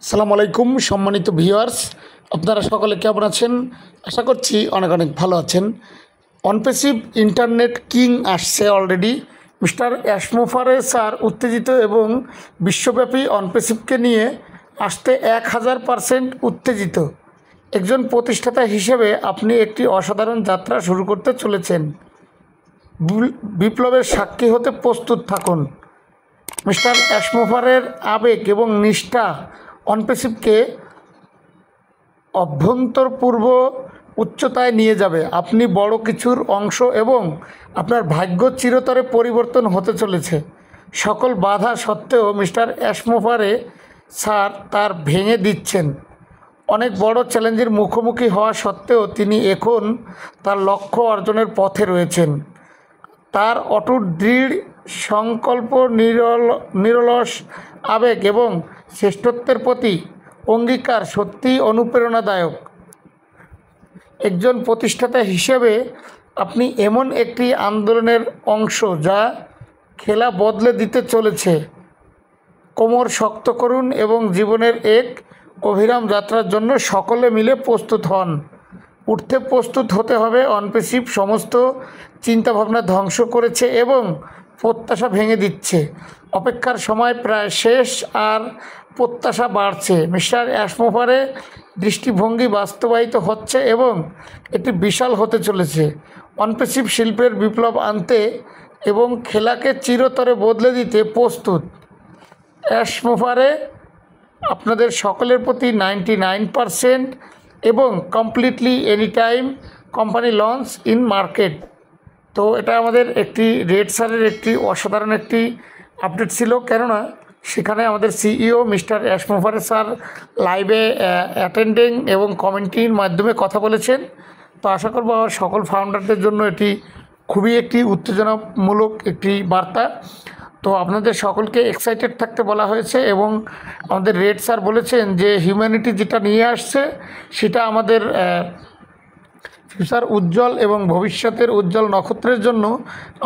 আসসালামু আলাইকুম সম্মানিত ভিউয়ার্স, আপনারা সকলে কেমন আছেন? আশা করছি অনেক অনেক ভালো আছেন। অনপেসিভ ইন্টারনেট কিং আসছে অলরেডি। মিস্টার অ্যাশমোফারে স্যার উত্তেজিত এবং বিশ্বব্যাপী অনপেসিভকে নিয়ে আসতে 1000% উত্তেজিত। একজন প্রতিষ্ঠাতা হিসেবে আপনি একটি অসাধারণ যাত্রা শুরু করতে চলেছেন। বিপ্লবের সাক্ষী হতে প্রস্তুত থাকুন। মিস্টার অ্যাশমোফারের আবেগ এবং নিষ্ঠা অনপেসিভকে অভ্যন্তরপূর্ব উচ্চতায় নিয়ে যাবে। আপনি বড় কিছুর অংশ এবং আপনার ভাগ্য চিরতরে পরিবর্তন হতে চলেছে। সকল বাধা সত্ত্বেও মিস্টার অ্যাশমোফারে স্যার তার ভেঙে দিচ্ছেন। অনেক বড় চ্যালেঞ্জের মুখোমুখি হওয়া সত্ত্বেও তিনি এখন তার লক্ষ্য অর্জনের পথে রয়েছেন। তার অটুট দৃঢ় সংকল্প, নিরলস আবেগ এবং শ্রেষ্ঠত্বের প্রতি অঙ্গীকার সত্যিই অনুপ্রেরণাদায়ক। একজন প্রতিষ্ঠাতা হিসেবে আপনি এমন একটি আন্দোলনের অংশ যা খেলা বদলে দিতে চলেছে। কোমর শক্ত করুন এবং জীবনের এক অবিরাম যাত্রার জন্য সকলে মিলে প্রস্তুত হন। উঠতে প্রস্তুত হতে হবে। অনপেসিভ সমস্ত চিন্তাভাবনা ধ্বংস করেছে এবং প্রত্যাশা ভেঙে দিচ্ছে। অপেক্ষার সময় প্রায় শেষ আর প্রত্যাশা বাড়ছে। মিস্টার অ্যাশমোফারে দৃষ্টিভঙ্গি বাস্তবায়িত হচ্ছে এবং এটি বিশাল হতে চলেছে। অনপেসিভ শিল্পের বিপ্লব আনতে এবং খেলাকে চিরতরে বদলে দিতে প্রস্তুত। অ্যাশমোফারে আপনাদের সকলের প্রতি 99% এবং completely any time company launch in market. তো এটা আমাদের একটি রেড স্যারের একটি অসাধারণ একটি আপডেট ছিল, কেননা সেখানে আমাদের সিইও মিস্টার অ্যাশমোফারে স্যার লাইভে অ্যাটেন্ডিং এবং কমেন্টির মাধ্যমে কথা বলেছেন। তো আশা করব সকল ফাউন্ডারদের জন্য এটি খুবই একটি উত্তেজনামূলক একটি বার্তা। তো আপনাদের সকলকে এক্সাইটেড থাকতে বলা হয়েছে এবং আমাদের রেড স্যার বলেছেন যে হিউম্যানিটি যেটা নিয়ে আসছে সেটা আমাদের ফিউচার উজ্জ্বল এবং ভবিষ্যতের উজ্জ্বল নক্ষত্রের জন্য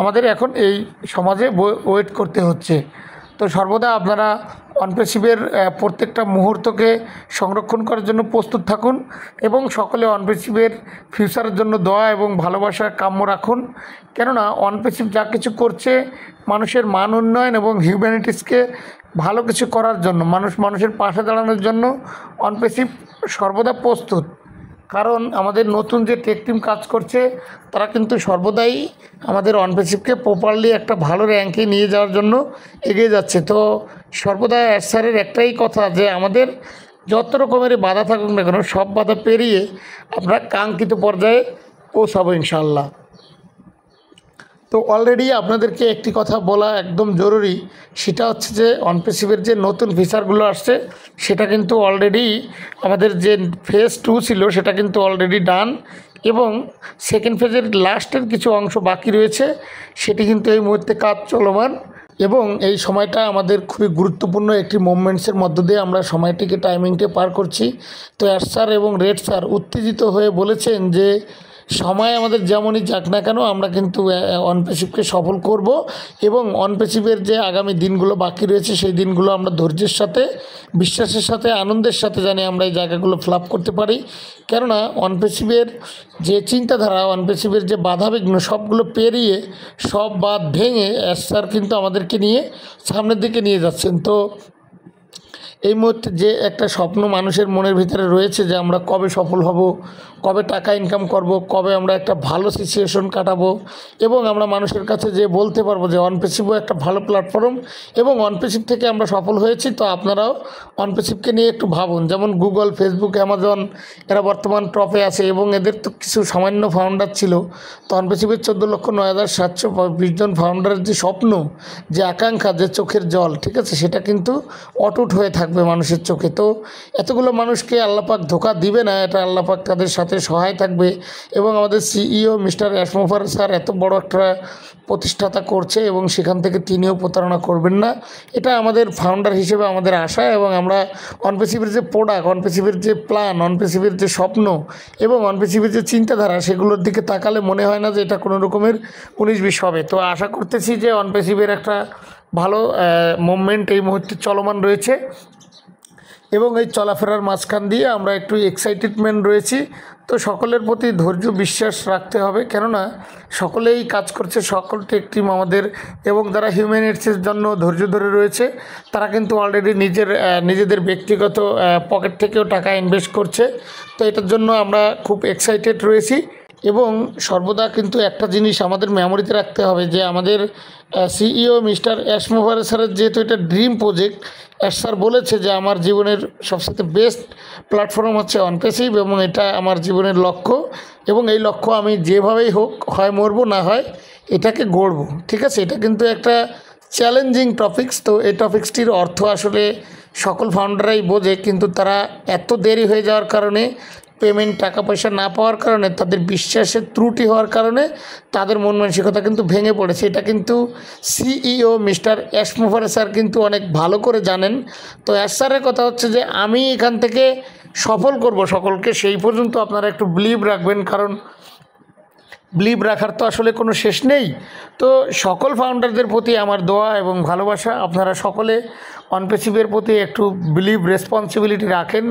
আমাদের এখন এই সমাজে ওয়েট করতে হচ্ছে। তো সর্বদা আপনারা অনপেসিভের প্রত্যেকটা মুহূর্তকে সংরক্ষণ করার জন্য প্রস্তুত থাকুন এবং সকলে অনপেসিভের ফিউচারের জন্য দোয়া এবং ভালোবাসা কাম্য রাখুন। কেননা অনপেসিভ যা কিছু করছে মানুষের মান উন্নয়ন এবং হিউম্যানিটিসকে ভালো কিছু করার জন্য, মানুষের পাশে দাঁড়ানোর জন্য অনপেসিভ সর্বদা প্রস্তুত। কারণ আমাদের নতুন যে টেক টিম কাজ করছে তারা কিন্তু সর্বদাই আমাদের অনপেসিভকে প্রপারলি একটা ভালো র্যাঙ্কে নিয়ে যাওয়ার জন্য এগিয়ে যাচ্ছে। তো সর্বদা স্যারের একটাই কথা যে আমাদের যত রকমের বাধা থাকুক না কেন সব বাধা পেরিয়ে আমরা কাঙ্ক্ষিত পর্যায়ে পৌঁছাবো ইনশাআল্লাহ। তো অলরেডি আপনাদেরকে একটি কথা বলা একদম জরুরি, সেটা হচ্ছে যে অনপেসিভের যে নতুন ফিচারগুলো আসছে সেটা কিন্তু অলরেডি আমাদের যে ফেজ 2 ছিল সেটা কিন্তু অলরেডি ডান এবং সেকেন্ড ফেজের লাস্টের কিছু অংশ বাকি রয়েছে, সেটি কিন্তু এই মুহূর্তে কাজ চলমান এবং এই সময়টা আমাদের খুবই গুরুত্বপূর্ণ একটি মুভমেন্টসের মধ্য দিয়ে আমরা সময়টিকে টাইমিংকে পার করছি। তো অ্যাশ স্যার এবং রেড স্যার উত্তেজিত হয়ে বলেছেন যে সময় আমাদের যেমনই যাক না কেন আমরা কিন্তু অনপেসিভকে সফল করব এবং অনপেসিভের যে আগামী দিনগুলো বাকি রয়েছে সেই দিনগুলো আমরা ধৈর্যের সাথে, বিশ্বাসের সাথে, আনন্দের সাথে জানি আমরা এই জায়গাগুলো ফিল আপ করতে পারি। কেননা অনপেসিভের যে চিন্তাধারা, অনপেসিভের যে বাধাবিঘ্ন সবগুলো পেরিয়ে সব বাদ ভেঙে স্যার কিন্তু আমাদেরকে নিয়ে সামনের দিকে নিয়ে যাচ্ছেন। তো এই মুহূর্তে যে একটা স্বপ্ন মানুষের মনের ভিতরে রয়েছে যে আমরা কবে সফল হব, কবে টাকা ইনকাম করব, কবে আমরা একটা ভালো সিচুয়েশন কাটাবো এবং আমরা মানুষের কাছে যে বলতে পারবো যে অনপেসিভও একটা ভালো প্ল্যাটফর্ম এবং অনপেসিভ থেকে আমরা সফল হয়েছি। তো আপনারাও অনপেসিভকে নিয়ে একটু ভাবুন। যেমন গুগল, ফেসবুক, অ্যামাজন এরা বর্তমান টপে আছে এবং এদের তো কিছু সামান্য ফাউন্ডার ছিল। তো অনপেসিভের 14,09,720 জন ফাউন্ডারের যে স্বপ্ন, যে আকাঙ্ক্ষা, যে চোখের জল, ঠিক আছে, সেটা কিন্তু অটুট হয়ে থাকবে মানুষের চোখে। তো এতগুলো মানুষকে আল্লাপাক ধোঁকা দিবে না, এটা আল্লাপাক তাদের সাথে সহায় থাকবে এবং আমাদের সিইও মিস্টার অ্যাশমোফারে স্যার এত বড় একটা প্রতিষ্ঠাতা করছে এবং সেখান থেকে তিনিও প্রতারণা করবেন না, এটা আমাদের ফাউন্ডার হিসেবে আমাদের আশা। এবং আমরা অনপেসিভের যে প্রোডাক্ট, অনপেসিভের যে প্ল্যান, অনপেসিভের যে স্বপ্ন এবং অনপেসিভের যে চিন্তাধারা সেগুলোর দিকে তাকালে মনে হয় না যে এটা কোনো রকমের 19-20 হবে। তো আশা করতেছি যে অনপেসিভের একটা ভালো মুভমেন্ট এই মুহূর্তে চলমান রয়েছে এবং এই চলাফেরার মাঝখান দিয়ে আমরা একটু এক্সাইটেডমেন্ট রয়েছি। তো সকলের প্রতি ধৈর্য বিশ্বাস রাখতে হবে, কেননা সকলেই কাজ করছে, সকল টেক টিম আমাদের এবং যারা হিউম্যানিটিসের জন্য ধৈর্য ধরে রয়েছে তারা কিন্তু অলরেডি নিজেদের ব্যক্তিগত পকেট থেকেও টাকা ইনভেস্ট করছে। তো এটার জন্য আমরা খুব এক্সাইটেড রয়েছি এবং সর্বদা কিন্তু একটা জিনিস আমাদের মেমোরিতে রাখতে হবে যে আমাদের সিইও মিস্টার অ্যাশ মোভারে স্যারের যেহেতু এটা ড্রিম প্রজেক্ট, অ্যাশ স্যার বলেছে যে আমার জীবনের সবচেয়ে বেস্ট প্ল্যাটফর্ম হচ্ছে অনপ্যাসিভ এবং এটা আমার জীবনের লক্ষ্য এবং এই লক্ষ্য আমি যেভাবেই হোক, হয় মরবো না হয় এটাকে গড়বো। ঠিক আছে, এটা কিন্তু একটা চ্যালেঞ্জিং টপিকস। তো এই টপিক্সটির অর্থ আসলে সকল ফাউন্ডাররাই বোঝে, কিন্তু তারা এত দেরি হয়ে যাওয়ার কারণে, পেমেন্ট টাকা পয়সা না পাওয়ার কারণে, তাদের বিশ্বাসের ত্রুটি হওয়ার কারণে তাদের মন মানসিকতা কিন্তু ভেঙে পড়েছে। এটা কিন্তু সিইও মিস্টার অ্যাশ মোভারে স্যার কিন্তু অনেক ভালো করে জানেন। তো অ্যাশ স্যারের কথা হচ্ছে যে আমি এখান থেকে সফল করব সকলকে, সেই পর্যন্ত আপনারা একটু বিলিভ রাখবেন, কারণ বিলিভ রাখার তো আসলে কোনো শেষ নেই। তো সকল ফাউন্ডারদের প্রতি আমার দোয়া এবং ভালোবাসা, আপনারা সকলে অনপ্যাসিভের প্রতি একটু বিলিভ রেসপন্সিবিলিটি রাখেন,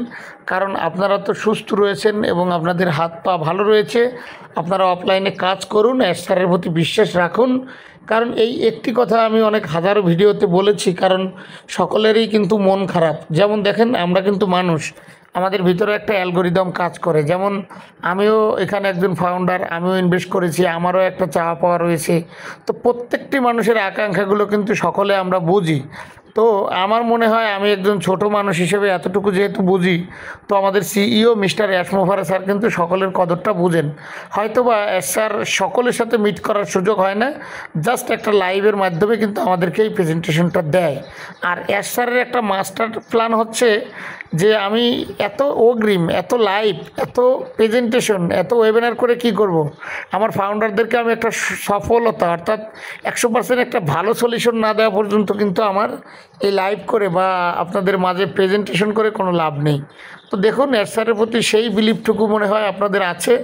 কারণ আপনারা তো সুস্থ রয়েছেন এবং আপনাদের হাত পা ভালো রয়েছে। আপনারা অফলাইনে কাজ করুন, অ্যাশ স্যারের প্রতি বিশ্বাস রাখুন, কারণ এই একটি কথা আমি অনেক হাজারো ভিডিওতে বলেছি, কারণ সকলেরই কিন্তু মন খারাপ। যেমন দেখেন, আমরা কিন্তু মানুষ, আমাদের ভিতরে একটা অ্যালগোরিদম কাজ করে। যেমন আমিও এখানে একজন ফাউন্ডার, আমিও ইনভেস্ট করেছি, আমারও একটা চাওয়া পাওয়া রয়েছে। তো প্রত্যেকটি মানুষের আকাঙ্ক্ষাগুলো কিন্তু সকলে আমরা বুঝি। তো আমার মনে হয় আমি একজন ছোট মানুষ হিসেবে এতটুকু যেহেতু বুঝি, তো আমাদের সিইও মিস্টার অ্যাশ মোভারে স্যার কিন্তু সকলের কদরটা বুঝেন। হয়তোবা অ্যাশ স্যার সকলের সাথে মিট করার সুযোগ হয় না, জাস্ট একটা লাইভের মাধ্যমে কিন্তু আমাদেরকে এই প্রেজেন্টেশনটা দেয়। আর অ্যাশ স্যারের একটা মাস্টার প্ল্যান হচ্ছে যে আমি এত অগ্রিম, এত লাইভ, এত প্রেজেন্টেশন, এত ওয়েবিনার করে কি করব। আমার ফাউন্ডারদেরকে আমি একটা সফলতা অর্থাৎ 100% একটা ভালো সলিউশন না দেওয়া পর্যন্ত কিন্তু আমার এই লাইভ করে বা আপনাদের মাঝে প্রেজেন্টেশন করে কোনো লাভ নেই। তো দেখুন, অ্যাশ স্যারের প্রতি সেই বিলিভটুকু মনে হয় আপনাদের আছে,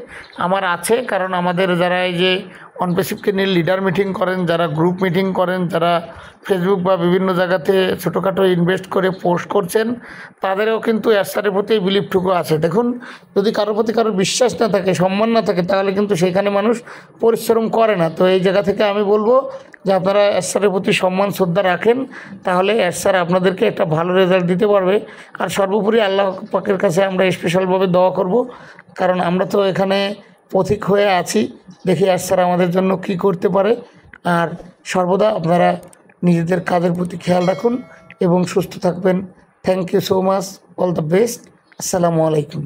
আমার আছে, কারণ আমাদের যারা এই যে অনপ্যাসিভকে নিয়ে লিডার মিটিং করেন, যারা গ্রুপ মিটিং করেন, যারা ফেসবুক বা বিভিন্ন জায়গাতে ছোটোখাটো ইনভেস্ট করে পোস্ট করছেন, তাদেরও কিন্তু অ্যাশ স্যারের প্রতি এই বিলিভটুকু আছে। দেখুন, যদি কারোর প্রতি কারোর বিশ্বাস না থাকে, সম্মান না থাকে, তাহলে কিন্তু সেখানে মানুষ পরিশ্রম করে না। তো এই জায়গা থেকে আমি বলবো যে আপনারা অ্যাশ স্যারের প্রতি সম্মান শ্রদ্ধা রাখেন, তাহলে অ্যাশ স্যার আপনাদেরকে একটা ভালো রেজাল্ট দিতে পারবে। আর সর্বোপরি আল্লাহ পাকের কাছে আমরা স্পেশালভাবে দোয়া করব, কারণ আমরা তো এখানে পথিক হয়ে আছি, দেখি অ্যাশ স্যার আমাদের জন্য কী করতে পারে। আর সর্বদা আপনারা নিজেদের কাজের প্রতি খেয়াল রাখুন এবং সুস্থ থাকবেন। Thank you so much, all the best, আসসালামু আলাইকুম।